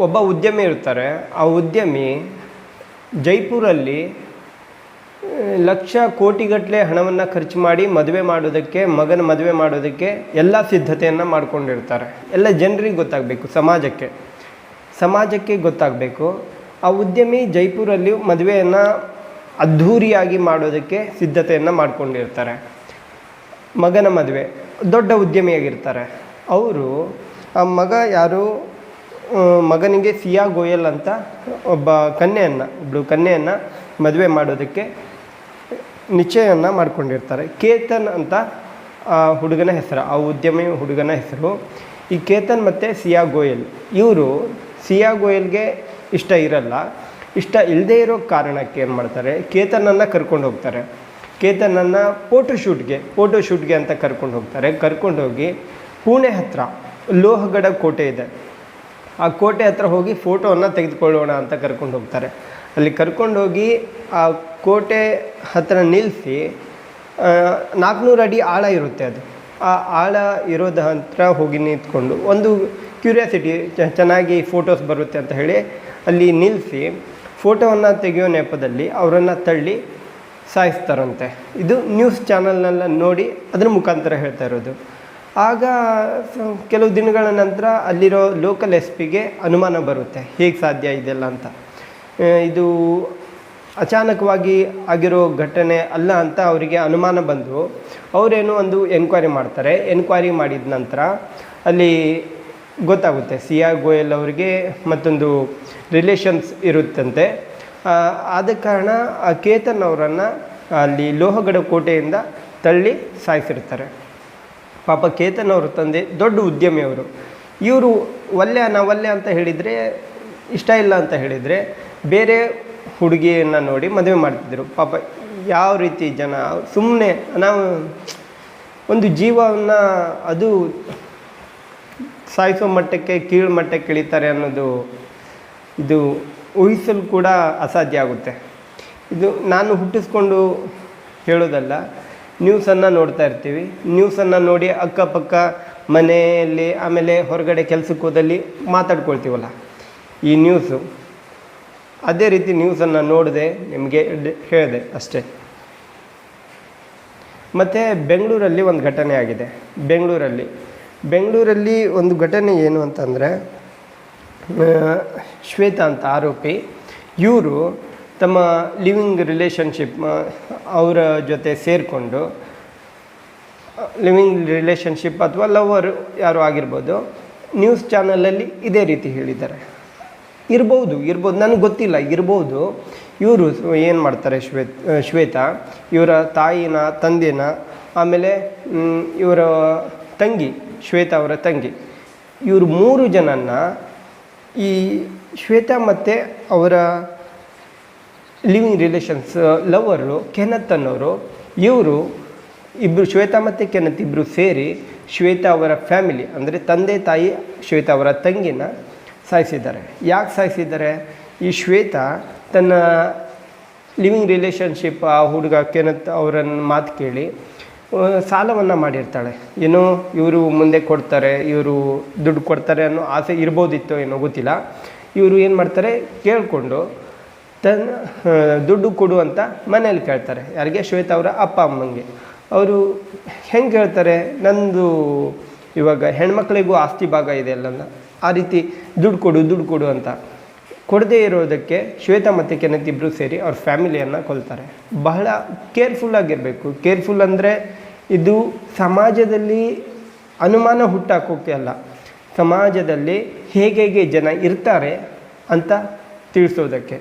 ಒಬ್ಬ ಉದ್ಯಮಿ ಇರ್ತಾರೆ. ಆ ಉದ್ಯಮಿ ಜೈಪುರಲ್ಲಿ ಲಕ್ಷ ಕೋಟಿಗಟ್ಟಲೆ ಹಣವನ್ನು ಖರ್ಚು ಮಾಡಿ ಮಗನ ಮದುವೆ ಮಾಡೋದಕ್ಕೆ ಎಲ್ಲ ಸಿದ್ಧತೆಯನ್ನು ಮಾಡ್ಕೊಂಡಿರ್ತಾರೆ. ಎಲ್ಲ ಜನರಿಗೆ ಗೊತ್ತಾಗಬೇಕು, ಸಮಾಜಕ್ಕೆ ಗೊತ್ತಾಗಬೇಕು. ಆ ಉದ್ಯಮಿ ಜೈಪುರಲ್ಲಿ ಮದುವೆಯನ್ನು ಅದ್ಧೂರಿಯಾಗಿ ಮಾಡೋದಕ್ಕೆ ಸಿದ್ಧತೆಯನ್ನು ಮಾಡ್ಕೊಂಡಿರ್ತಾರೆ. ಮಗನ ಮದುವೆ, ದೊಡ್ಡ ಉದ್ಯಮಿಯಾಗಿರ್ತಾರೆ ಅವರು. ಆ ಮಗನಿಗೆ ಸಿಯಾ ಗೋಯಲ್ ಅಂತ ಒಬ್ಬಳು ಕನ್ಯೆಯನ್ನು ಮದುವೆ ಮಾಡೋದಕ್ಕೆ ನಿಶ್ಚಯವನ್ನು ಮಾಡ್ಕೊಂಡಿರ್ತಾರೆ. ಕೇತನ್ ಅಂತ ಆ ಹುಡುಗನ ಹೆಸರು, ಆ ಉದ್ಯಮಿ ಹುಡುಗನ ಹೆಸರು. ಈ ಕೇತನ್ ಮತ್ತು ಸಿಯಾ ಗೋಯಲ್, ಇವರು ಸಿಯಾ ಗೋಯಲ್ಗೆ ಇಷ್ಟ ಇಲ್ಲದೇ ಇರೋ ಕಾರಣಕ್ಕೆ ಏನು ಮಾಡ್ತಾರೆ, ಕೇತನನ್ನು ಕರ್ಕೊಂಡು ಹೋಗ್ತಾರೆ. ಕೇತನನ್ನು ಫೋಟೋಶೂಟ್ಗೆ ಅಂತ ಕರ್ಕೊಂಡು ಹೋಗಿ ಪುಣೆ ಹತ್ರ ಲೋಹಗಢ ಕೋಟೆ ಇದೆ, ಆ ಕೋಟೆ ಹತ್ರ ಹೋಗಿ ಫೋಟೋವನ್ನು ತೆಗೆದುಕೊಳ್ಳೋಣ ಅಂತ ಕರ್ಕೊಂಡು ಹೋಗ್ತಾರೆ. ಅಲ್ಲಿ ಕರ್ಕೊಂಡೋಗಿ ಆ ಕೋಟೆ ಹತ್ತಿರ ನಿಲ್ಲಿಸಿ 400 ಅಡಿ ಆಳ ಇರುತ್ತೆ. ಅದು ಆ ಆಳ ಇರೋದ ಹತ್ರ ಹೋಗಿ ನಿಂತ್ಕೊಂಡು ಒಂದು ಕ್ಯೂರಿಯಾಸಿಟಿ, ಚೆನ್ನಾಗಿ ಫೋಟೋಸ್ ಬರುತ್ತೆ ಅಂತ ಹೇಳಿ ಅಲ್ಲಿ ನಿಲ್ಲಿಸಿ ಫೋಟೋವನ್ನು ತೆಗೆಯೋ ನೆಪದಲ್ಲಿ ಅವರನ್ನು ತಳ್ಳಿ ಸಾಯಿಸ್ತಾರಂತೆ. ಇದು ನ್ಯೂಸ್ ಚಾನಲ್ನೆಲ್ಲ ನೋಡಿ ಅದ್ರ ಮುಖಾಂತರ ಹೇಳ್ತಾ ಇರೋದು. ಆಗ ಕೆಲವು ದಿನಗಳ ನಂತರ ಅಲ್ಲಿರೋ ಲೋಕಲ್ SP-ಗೆ ಅನುಮಾನ ಬರುತ್ತೆ, ಹೇಗೆ ಸಾಧ್ಯ ಇದೆಲ್ಲ ಅಂತ. ಇದು ಅಚಾನಕವಾಗಿ ಆಗಿರೋ ಘಟನೆ ಅಲ್ಲ ಅಂತ ಅವರಿಗೆ ಅನುಮಾನ ಬಂದು ಅವರೇನೋ ಒಂದು ಎನ್ಕ್ವೈರಿ ಮಾಡ್ತಾರೆ. ಎನ್ಕ್ವೈರಿ ಮಾಡಿದ ನಂತರ ಅಲ್ಲಿ ಗೊತ್ತಾಗುತ್ತೆ ಸಿಯಾ ಗೋಯಲ್ ಅವರಿಗೆ ಮತ್ತೊಂದು ರಿಲೇಷನ್ಸ್ ಇರುತ್ತಂತೆ. ಆದ ಕಾರಣ ಆ ಕೇತನ್ ಅವರನ್ನು ಅಲ್ಲಿ ಲೋಹಗಢ ಕೋಟೆಯಿಂದ ತಳ್ಳಿ ಸಾಯಿಸಿರ್ತಾರೆ. ಪಾಪ ಕೇತನ್ ಅವರು ತಂದೆ ದೊಡ್ಡ ಉದ್ಯಮಿಯವರು. ಇವರು ಒಲ್ಲೆ ಅಂತ ಹೇಳಿದರೆ, ಇಷ್ಟ ಇಲ್ಲ ಅಂತ ಹೇಳಿದರೆ ಬೇರೆ ಹುಡುಗಿಯನ್ನು ನೋಡಿ ಮದುವೆ ಮಾಡ್ತಿದ್ದರು. ಪಾಪ ಯಾವ ರೀತಿ ಜನ ಸುಮ್ಮನೆ ನಾವು ಒಂದು ಜೀವವನ್ನು ಅದು ಸಾಯಿಸೋ ಮಟ್ಟಕ್ಕೆ ಕೀಳು ಮಟ್ಟಕ್ಕೆ ಇಳಿತಾರೆ ಅನ್ನೋದು ಇದು ಊಹಿಸಲು ಕೂಡ ಅಸಾಧ್ಯ ಆಗುತ್ತೆ. ಇದು ನಾನು ಹುಟ್ಟಿಸ್ಕೊಂಡು ಹೇಳೋದಲ್ಲ, ನ್ಯೂಸನ್ನು ನೋಡ್ತಾ ಇರ್ತೀವಿ. ನ್ಯೂಸನ್ನು ನೋಡಿ ಅಕ್ಕಪಕ್ಕ ಮನೆಯಲ್ಲಿ ಆಮೇಲೆ ಹೊರಗಡೆ ಕೆಲಸಕ್ಕೆ ಹೋದಲ್ಲಿ ಮಾತಾಡ್ಕೊಳ್ತೀವಲ್ಲ, ಈ ನ್ಯೂಸು ಅದೇ ರೀತಿ ನ್ಯೂಸನ್ನು ನೋಡಿದೆ ನಿಮಗೆ ಹೇಳಿದೆ ಅಷ್ಟೇ. ಮತ್ತು ಬೆಂಗಳೂರಲ್ಲಿ ಒಂದು ಘಟನೆ ಆಗಿದೆ. ಬೆಂಗಳೂರಲ್ಲಿ ಒಂದು ಘಟನೆ ಏನು ಅಂತಂದರೆ, ಶ್ವೇತಾ ಅಂತ ಆರೋಪಿ, ಇವರು ತಮ್ಮ ಲಿವಿಂಗ್ ರಿಲೇಷನ್ಶಿಪ್ ಅವರ ಜೊತೆ ಸೇರಿಕೊಂಡು ಲಿವಿಂಗ್ ರಿಲೇಷನ್ಶಿಪ್ ಅಥವಾ ಲವರ್ ಯಾರು ಆಗಿರ್ಬೋದು, ನ್ಯೂಸ್ ಚಾನಲಲ್ಲಿ ಇದೇ ರೀತಿ ಹೇಳಿದ್ದಾರೆ. ಇರ್ಬೋದು ನನಗೆ ಗೊತ್ತಿಲ್ಲ, ಇರ್ಬೋದು. ಇವರು ಏನು ಮಾಡ್ತಾರೆ, ಶ್ವೇತಾ ಇವರ ತಾಯಿನ ತಂದೆನ ಆಮೇಲೆ ಇವರ ತಂಗಿ ಶ್ವೇತಾ ಅವರ ತಂಗಿ, ಇವರು 3 ಜನನ್ನ ಈ ಶ್ವೇತಾ ಮತ್ತು ಅವರ ಲಿವಿಂಗ್ ರಿಲೇಷನ್ಸ್ ಲವರು ಕೆನತ್ ಅನ್ನೋರು, ಇವರು ಇಬ್ಬರು ಶ್ವೇತಾ ಮತ್ತು ಕೆನತ್ ಇಬ್ಬರು ಸೇರಿ ಶ್ವೇತಾ ಅವರ ಫ್ಯಾಮಿಲಿ ಅಂದರೆ ತಂದೆ ತಾಯಿ ಶ್ವೇತಾ ಅವರ ತಂಗಿನ ಸಾಯಿಸಿದ್ದಾರೆ. ಯಾಕೆ ಸಾಯಿಸಿದ್ದಾರೆ? ಈ ಶ್ವೇತಾ ತನ್ನ ಲಿವಿಂಗ್ ರಿಲೇಷನ್ಶಿಪ್ ಆ ಹುಡುಗ ಕೆನತ್ ಅವರನ್ನು ಮಾತು ಕೇಳಿ ಸಾಲವನ್ನು ಮಾಡಿರ್ತಾಳೆ. ಏನೋ ಇವರು ಮುಂದೆ ಕೊಡ್ತಾರೆ, ಇವರು ದುಡ್ಡು ಕೊಡ್ತಾರೆ ಅನ್ನೋ ಆಸೆ ಇರ್ಬೋದಿತ್ತೋ ಏನೋ ಗೊತ್ತಿಲ್ಲ. ಇವರು ಏನು ಮಾಡ್ತಾರೆ, ಕೇಳಿಕೊಂಡು ತನ್ನ ದುಡ್ಡು ಕೊಡು ಅಂತ ಮನೇಲಿ ಕೇಳ್ತಾರೆ. ಯಾರಿಗೆ? ಶ್ವೇತಾ ಅವರ ಅಪ್ಪ ಅಮ್ಮಂಗೆ. ಅವರು ಹೆಂಗೆ ಹೇಳ್ತಾರೆ, ನಂದು ಇವಾಗ ಹೆಣ್ಮಕ್ಳಿಗೂ ಆಸ್ತಿ ಭಾಗ ಇದೆ ಅಲ್ಲ, ಆ ರೀತಿ ದುಡ್ಡು ಕೊಡು ಅಂತ. ಕೊಡದೇ ಇರೋದಕ್ಕೆ ಶ್ವೇತಾ ಮತ್ತು ಕೆನತ್ ಇಬ್ಬರು ಸೇರಿ ಅವ್ರ ಫ್ಯಾಮಿಲಿಯನ್ನು ಕೊಲ್ತಾರೆ. ಬಹಳ ಕೇರ್ಫುಲ್ಲಾಗಿರಬೇಕು. ಕೇರ್ಫುಲ್ ಅಂದರೆ ಇದು ಸಮಾಜದಲ್ಲಿ ಅನುಮಾನ ಹುಟ್ಟಾಕೋಕೆ ಅಲ್ಲ, ಸಮಾಜದಲ್ಲಿ ಹೇಗೆ ಜನ ಇರ್ತಾರೆ ಅಂತ ತಿಳಿಸೋದಕ್ಕೆ.